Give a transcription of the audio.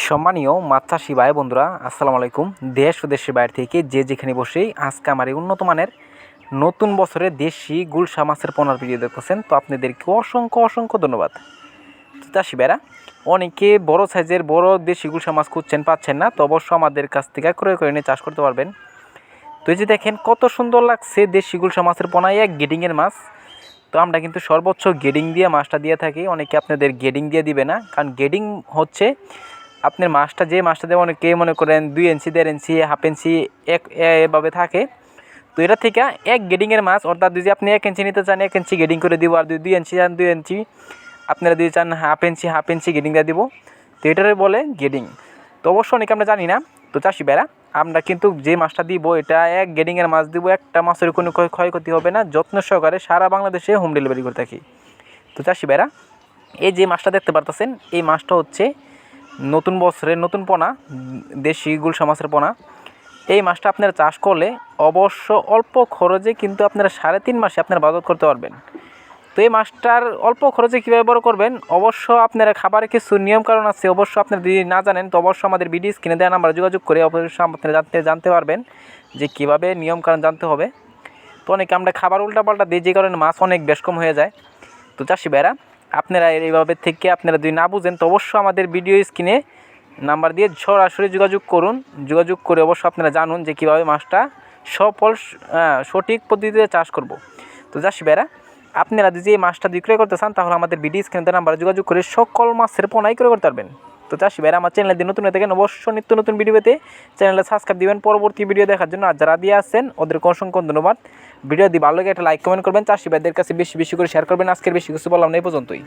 সম্মানীয় মাছ চাষি ভাই বন্ধুরা, আসসালামু আলাইকুম। দেশ ও দেশের বাইরে থেকে যে যেখানে বসেই আজকে আমার এই উন্নত মানের নতুন বছরে দেশি গুলশা মাছের পোনার ভিডিও দেখতেছেন, তো আপনাদেরকে অসংখ্য অসংখ্য ধন্যবাদ। তো চাষি ভাইরা, অনেকে বড় সাইজের বড় দেশি গুলশা মাছ খুঁজছেন, পাচ্ছেন না, তো অবশ্য আমাদের কাছ থেকে ক্রয় করে নিয়ে চাষ করতে পারবেন। তো এই যে দেখেন কত সুন্দর লাগছে দেশি গুলশা মাছের পোনায়, এক গেডিংয়ের মাছ। তো আমরা কিন্তু সর্বোচ্চ গেডিং দিয়ে মাছটা দিয়ে থাকি, অনেকে আপনাদের গেডিং দিয়ে দিবে না, কারণ গেডিং হচ্ছে আপনার মাছটা যে মাছটা দেওয়া অনেকে মনে করেন 2 ইঞ্চি 1.5 ইঞ্চি হাফ ইঞ্চি এভাবে থাকে। তো এটা থেকে এক গেডিংয়ের মাছ, অর্থাৎ যদি আপনি 1 ইঞ্চি নিতে চান 1 ইঞ্চি গেডিং করে দিব, আর 2 ইঞ্চি চান 2 ইঞ্চি, আপনারা যদি চান হাফ ইঞ্চি গেডিং দিয়ে দিব। তো এটারে বলে গেডিং। তো অবশ্য অনেকে আমরা জানি না। তো চাষি ভাইরা, আমরা কিন্তু যে মাছটা দিব এটা এক গেডিংয়ের মাছ দিব, একটা মাছের কোনো ক্ষয়ক্ষতি হবে না, যত্ন সহকারে সারা বাংলাদেশে হোম ডেলিভারি করে থাকি। তো চাষি ভাইরা, এই যে মাছটা দেখতে পারতেছেন, এই মাছটা হচ্ছে নতুন বছরের নতুন পোনা, দেশি গুলশা মাছের পোনা। এই মাছটা আপনারা চাষ করলে অবশ্য অল্প খরচে কিন্তু আপনারা 3.5 মাসে আপনারা বাজার করতে পারবেন। তো এই মাছটার অল্প খরচে কীভাবে বড় করবেন, অবশ্য আপনারা খাবারের কিছু নিয়মকানুন আছে, অবশ্য আপনারা যদি না জানেন তো অবশ্য আমাদের ভিডিও স্ক্রিনে দেওয়া নাম্বারে যোগাযোগ করে অবশ্য আপনারা জানতে পারবেন যে কীভাবে নিয়মকানুন জানতে হবে। তো অনেকে আমরা খাবার উল্টাপাল্টা দিই, যে কারণে মাছ অনেক বেশ কম হয়ে যায়। তো চাষি ভাইরা, আপনারা এইভাবে থেকে আপনারা যদি না বুঝেন তো অবশ্যই আমাদের ভিডিও স্ক্রিনে নাম্বার দিয়ে সরাসরি যোগাযোগ করুন। যোগাযোগ করে অবশ্য আপনারা জানুন যে কীভাবে মাছটা সঠিক পদ্ধতিতে চাষ করব। তো চাষি ভাইরা, আপনারা যদি এই মাছটা বিক্রয় করতে চান তাহলে আমাদের ভিডিও স্ক্রিনে নাম্বারে যোগাযোগ করে সকল মাছের পোনাই ক্রয় করতে পারবেন। তো চাষি ভাইরা, আমার চ্যানেলে দিয়ে নতুন হয়ে থাকেন অবশ্যই নিত্য নতুন ভিডিও পেতে চ্যানেলে সাবস্ক্রাইব দিবেন পরবর্তী ভিডিও দেখার জন্য। আর যারা দিয়ে আসছেন ওদেরকে অসংখ্য ধন্যবাদ। ভিডিও দিয়ে ভালো লাগে একটা লাইক কমেন্ট করবেন, চাষি ভাইদের কাছে বেশি বেশি করে শেয়ার করবেন। আজকের বেশি কিছু বললাম না, এই পর্যন্তই।